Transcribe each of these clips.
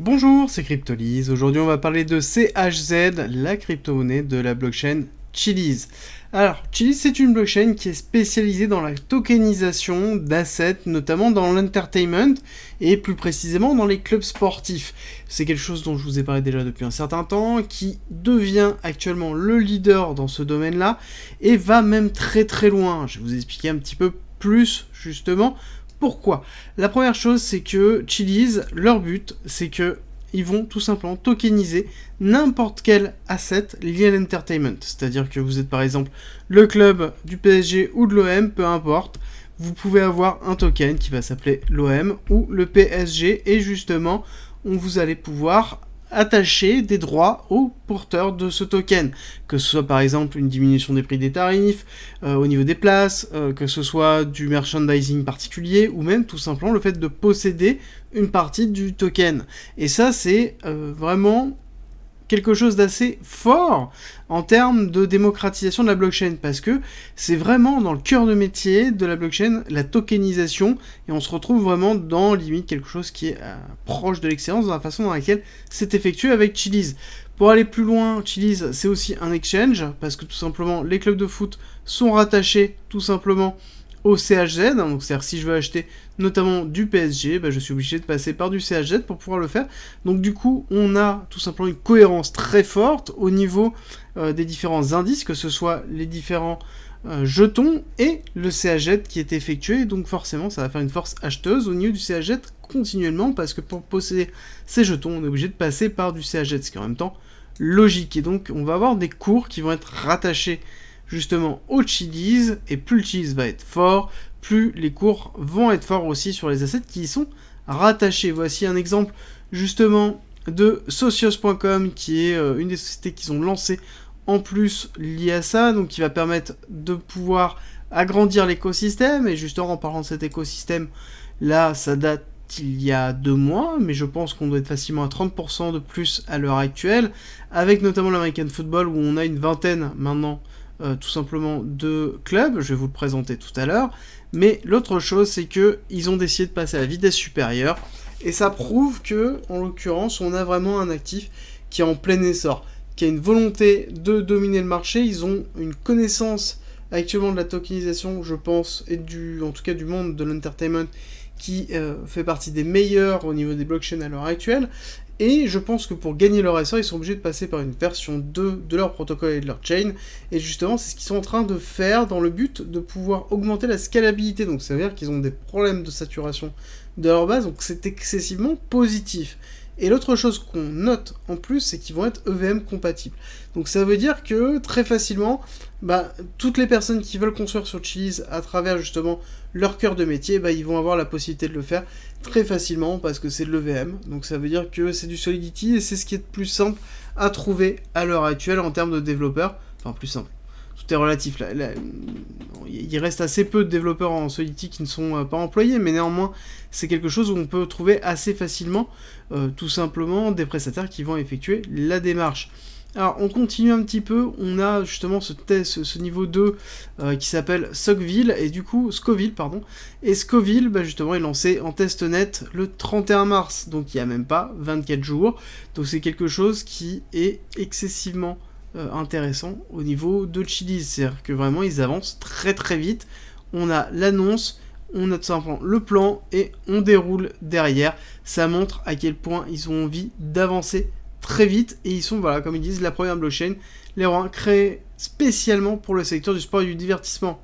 Bonjour, c'est Cryptolyse. Aujourd'hui, on va parler de CHZ, la crypto-monnaie de la blockchain Chiliz. Alors, Chiliz, c'est une blockchain qui est spécialisée dans la tokenisation d'assets, notamment dans l'entertainment et plus précisément dans les clubs sportifs. C'est quelque chose dont je vous ai parlé déjà depuis un certain temps, qui devient actuellement le leader dans ce domaine-là et va même très très loin. Je vais vous expliquer un petit peu plus justement pourquoi. La première chose, c'est que Chiliz, leur but, c'est que ils vont tout simplement tokeniser n'importe quel asset lié à l'entertainment. C'est-à-dire que vous êtes par exemple le club du PSG ou de l'OM, peu importe, vous pouvez avoir un token qui va s'appeler l'OM ou le PSG et justement, vous allez pouvoir attacher des droits aux porteurs de ce token, que ce soit par exemple une diminution des prix des tarifs, au niveau des places, que ce soit du merchandising particulier, ou même tout simplement le fait de posséder une partie du token. Et ça c'est vraiment quelque chose d'assez fort en termes de démocratisation de la blockchain, parce que c'est vraiment dans le cœur de métier de la blockchain, la tokenisation, et on se retrouve vraiment dans limite quelque chose qui est proche de l'excellence dans la façon dans laquelle c'est effectué avec Chiliz. Pour aller plus loin, Chiliz c'est aussi un exchange, parce que tout simplement les clubs de foot sont rattachés tout simplement au CHZ, donc c'est-à-dire si je veux acheter notamment du PSG, je suis obligé de passer par du CHZ pour pouvoir le faire. Donc du coup, on a tout simplement une cohérence très forte au niveau des différents indices, que ce soit les différents jetons et le CHZ qui est effectué. Donc forcément, ça va faire une force acheteuse au niveau du CHZ continuellement, parce que pour posséder ces jetons, on est obligé de passer par du CHZ, ce qui est en même temps logique. Et donc, on va avoir des cours qui vont être rattachés justement au Chiliz, et plus le Chiliz va être fort, plus les cours vont être forts aussi sur les assets qui y sont rattachés. Voici un exemple justement de Socios.com, qui est une des sociétés qu'ils ont lancées en plus liées à ça, donc qui va permettre de pouvoir agrandir l'écosystème. Et justement, en parlant de cet écosystème, là, ça date il y a 2 mois, mais je pense qu'on doit être facilement à 30% de plus à l'heure actuelle, avec notamment l'American Football, où on a une vingtaine maintenant tout simplement de clubs, je vais vous le présenter tout à l'heure, mais l'autre chose c'est que ils ont décidé de passer à la vitesse supérieure, et ça prouve que, en l'occurrence, on a vraiment un actif qui est en plein essor, qui a une volonté de dominer le marché. Ils ont une connaissance actuellement de la tokenisation, je pense, et en tout cas du monde de l'entertainment, qui fait partie des meilleurs au niveau des blockchains à l'heure actuelle. Et je pense que pour gagner leur essor, ils sont obligés de passer par une version 2 de leur protocole et de leur chain. Et justement, c'est ce qu'ils sont en train de faire dans le but de pouvoir augmenter la scalabilité. Donc ça veut dire qu'ils ont des problèmes de saturation de leur base, donc c'est excessivement positif. Et l'autre chose qu'on note en plus, c'est qu'ils vont être EVM compatibles. Donc ça veut dire que très facilement, toutes les personnes qui veulent construire sur Chiliz à travers justement leur cœur de métier, ils vont avoir la possibilité de le faire très facilement, parce que c'est de l'EVM. Donc ça veut dire que c'est du Solidity, et c'est ce qui est le plus simple à trouver à l'heure actuelle en termes de développeurs. Enfin, plus simple. Tout est relatif. Il reste assez peu de développeurs en Solidity qui ne sont pas employés, mais néanmoins, c'est quelque chose où on peut trouver assez facilement, tout simplement, des prestataires qui vont effectuer la démarche. Alors, on continue un petit peu, on a justement ce niveau 2 qui s'appelle Scoville, et Scoville, justement, est lancé en testnet le 31 mars, donc il n'y a même pas 24 jours, donc c'est quelque chose qui est excessivement intéressant au niveau de Chiliz, c'est-à-dire que vraiment ils avancent très très vite, on a l'annonce, on a tout simplement le plan, et on déroule derrière. Ça montre à quel point ils ont envie d'avancer très vite, et ils sont, comme ils disent, la première blockchain, les rois, créée spécialement pour le secteur du sport et du divertissement.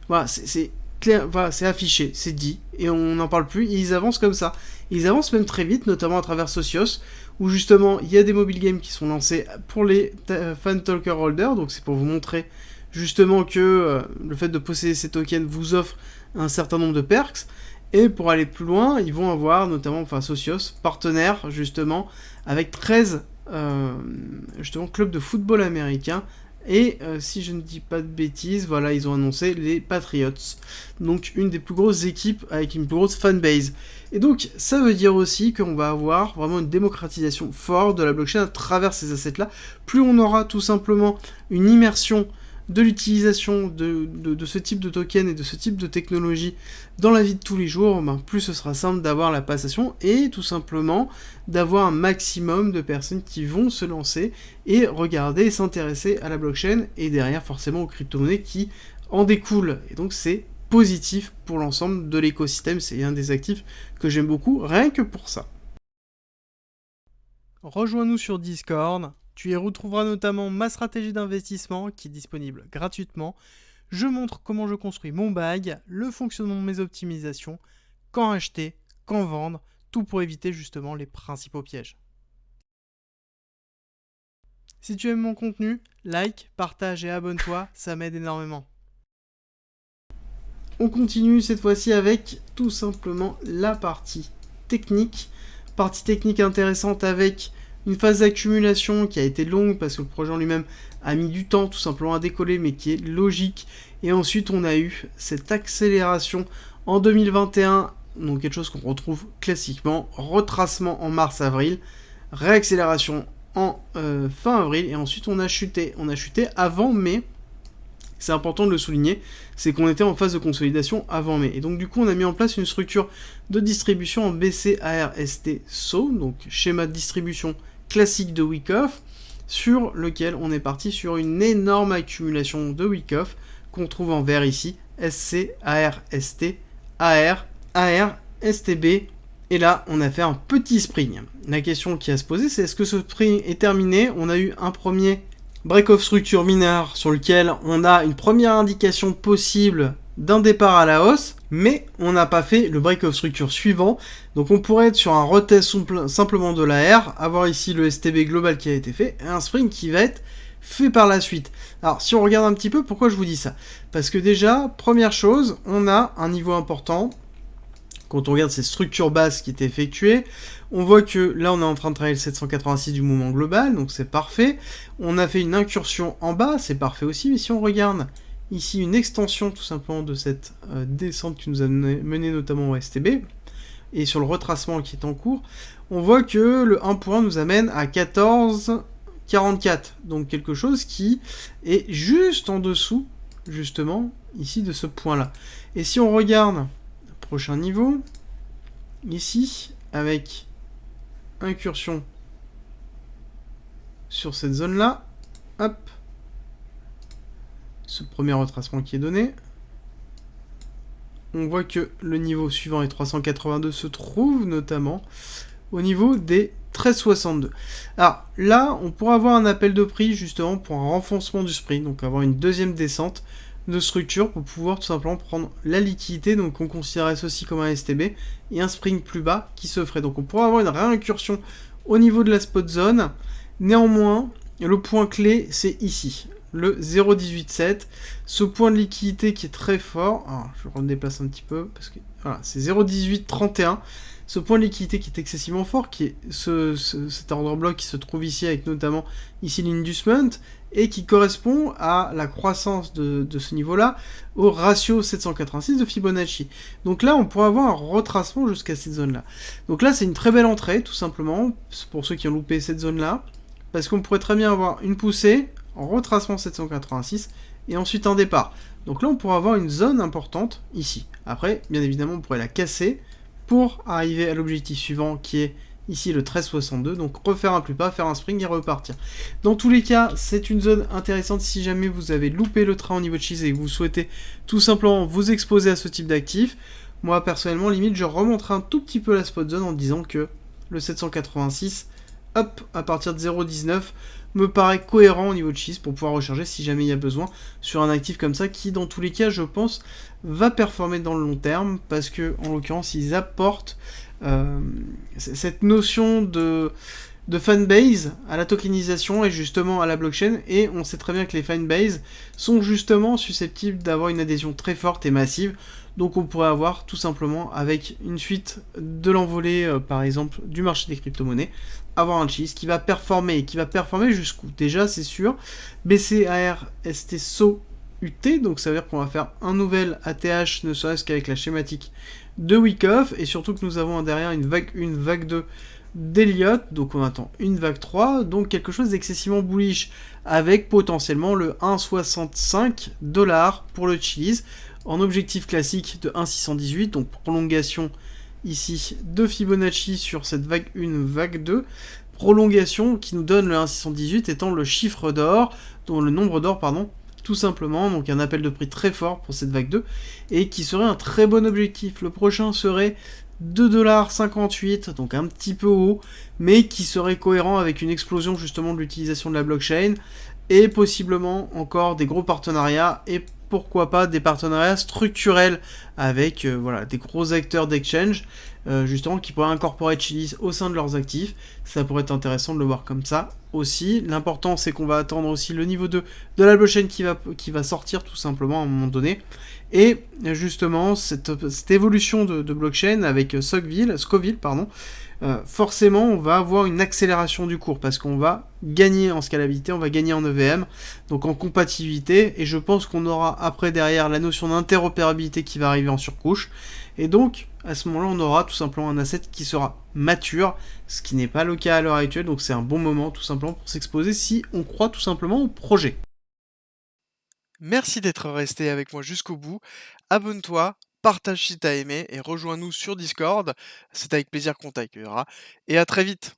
Voilà, c'est clair, c'est affiché, c'est dit, et on n'en parle plus, et ils avancent comme ça. Ils avancent même très vite, notamment à travers Socios, où justement il y a des mobile games qui sont lancés pour les fan talker holders, donc c'est pour vous montrer justement que le fait de posséder ces tokens vous offre un certain nombre de perks. Et pour aller plus loin, ils vont avoir notamment, Socios, partenaire justement, avec 13 justement clubs de football américain. Et si je ne dis pas de bêtises, ils ont annoncé les Patriots. Donc une des plus grosses équipes avec une plus grosse fanbase. Et donc ça veut dire aussi qu'on va avoir vraiment une démocratisation forte de la blockchain à travers ces assets-là. Plus on aura tout simplement une immersion de l'utilisation de ce type de token et de ce type de technologie dans la vie de tous les jours, ben, plus ce sera simple d'avoir la passation et tout simplement d'avoir un maximum de personnes qui vont se lancer et regarder et s'intéresser à la blockchain et derrière forcément aux crypto-monnaies qui en découlent. Et donc c'est positif pour l'ensemble de l'écosystème, c'est un des actifs que j'aime beaucoup, rien que pour ça. Rejoins-nous sur Discord, tu y retrouveras notamment ma stratégie d'investissement qui est disponible gratuitement. Je montre comment je construis mon bag, le fonctionnement de mes optimisations, quand acheter, quand vendre, tout pour éviter justement les principaux pièges. Si tu aimes mon contenu, like, partage et abonne-toi, ça m'aide énormément. On continue cette fois-ci avec tout simplement la partie technique. Partie technique intéressante avec une phase d'accumulation qui a été longue parce que le projet en lui-même a mis du temps tout simplement à décoller mais qui est logique. Et ensuite on a eu cette accélération en 2021, donc quelque chose qu'on retrouve classiquement, retracement en mars-avril, réaccélération en fin avril et ensuite on a chuté avant mai. C'est important de le souligner, c'est qu'on était en phase de consolidation avant mai. Et donc du coup, on a mis en place une structure de distribution en BCARST-SO, donc schéma de distribution classique de Wyckoff, sur lequel on est parti sur une énorme accumulation de Wyckoff qu'on trouve en vert ici, SC, AR, ST, AR, AR, STB. Et là, on a fait un petit spring. La question qui a à se poser, c'est est-ce que ce spring est terminé? On a eu un premier break-off structure mineure sur lequel on a une première indication possible d'un départ à la hausse, mais on n'a pas fait le break-off structure suivant, donc on pourrait être sur un retest simplement de la R, avoir ici le STB global qui a été fait, et un spring qui va être fait par la suite. Alors si on regarde un petit peu, pourquoi je vous dis ça? Parce que déjà, première chose, on a un niveau important. Quand on regarde ces structures basses qui étaient effectuées, on voit que là on est en train de travailler le 786 du mouvement global, donc c'est parfait. On a fait une incursion en bas, c'est parfait aussi, mais si on regarde ici une extension tout simplement de cette descente qui nous a mené notamment au STB, et sur le retracement qui est en cours, on voit que le 1 point nous amène à 14,44, donc quelque chose qui est juste en dessous, justement, ici de ce point-là. Et si on regarde prochain niveau, ici, avec incursion sur cette zone-là, hop, ce premier retracement qui est donné, on voit que le niveau suivant est 382 se trouve notamment au niveau des 13,62. Alors là, on pourra avoir un appel de prix justement pour un renfoncement du sprint, donc avoir une deuxième descente de structure pour pouvoir tout simplement prendre la liquidité, donc on considérait ceci comme un STB et un spring plus bas qui se ferait. Donc on pourrait avoir une réincursion au niveau de la spot zone. Néanmoins, le point clé c'est ici, le 0,187, ce point de liquidité qui est très fort. Alors, je redéplace un petit peu parce que voilà, c'est 0,1831. Ce point de liquidité qui est excessivement fort, qui est cet order block qui se trouve ici avec notamment ici l'inducement et qui correspond à la croissance de ce niveau-là au ratio 786 de Fibonacci. Donc là, on pourrait avoir un retracement jusqu'à cette zone-là. Donc là, c'est une très belle entrée, tout simplement, pour ceux qui ont loupé cette zone-là, parce qu'on pourrait très bien avoir une poussée en retracement 786 et ensuite un départ. Donc là, on pourrait avoir une zone importante ici. Après, bien évidemment, on pourrait la casser pour arriver à l'objectif suivant qui est ici le 13,62, donc refaire un plus bas, faire un spring et repartir. Dans tous les cas, c'est une zone intéressante si jamais vous avez loupé le train au niveau de Cheese et que vous souhaitez tout simplement vous exposer à ce type d'actifs. Moi personnellement, limite, je remonterai un tout petit peu la spot zone en disant que le 786, hop, à partir de 0,19, me paraît cohérent au niveau de Cheese pour pouvoir recharger si jamais il y a besoin sur un actif comme ça qui, dans tous les cas, je pense, va performer dans le long terme parce que, en l'occurrence, ils apportent cette notion de fanbase à la tokenisation et justement à la blockchain, et on sait très bien que les fanbases sont justement susceptibles d'avoir une adhésion très forte et massive, donc on pourrait avoir tout simplement avec une suite de l'envolée par exemple du marché des crypto-monnaies, avoir un Cheese qui va performer, et qui va performer jusqu'où? Déjà c'est sûr, BCARST-SO UT, donc ça veut dire qu'on va faire un nouvel ATH, ne serait-ce qu'avec la schématique de Wyckoff, et surtout que nous avons derrière une vague 2 d'Elliott, donc on attend une vague 3, donc quelque chose d'excessivement bullish, avec potentiellement le 1,65$ pour le Chili's, en objectif classique de 1,618, donc prolongation ici de Fibonacci sur cette vague 1, vague 2, prolongation qui nous donne le 1,618 étant le chiffre d'or, dont le nombre d'or, pardon, tout simplement, donc un appel de prix très fort pour cette vague 2, et qui serait un très bon objectif. Le prochain serait 2,58$, donc un petit peu haut, mais qui serait cohérent avec une explosion justement de l'utilisation de la blockchain, et possiblement encore des gros partenariats, et pourquoi pas des partenariats structurels avec voilà, des gros acteurs d'exchange, justement qui pourraient incorporer Chiliz au sein de leurs actifs. Ça pourrait être intéressant de le voir comme ça aussi. L'important c'est qu'on va attendre aussi le niveau 2 de la blockchain qui va sortir tout simplement à un moment donné. Et justement, cette évolution de blockchain avec Scoville, pardon, forcément, on va avoir une accélération du cours parce qu'on va gagner en scalabilité, on va gagner en EVM, donc en compatibilité, et je pense qu'on aura après derrière la notion d'interopérabilité qui va arriver en surcouche, et donc à ce moment-là, on aura tout simplement un asset qui sera mature, ce qui n'est pas le cas à l'heure actuelle, donc c'est un bon moment tout simplement pour s'exposer si on croit tout simplement au projet. Merci d'être resté avec moi jusqu'au bout. Abonne-toi, partage si t'as aimé et rejoins-nous sur Discord. C'est avec plaisir qu'on t'accueillera. Et à très vite.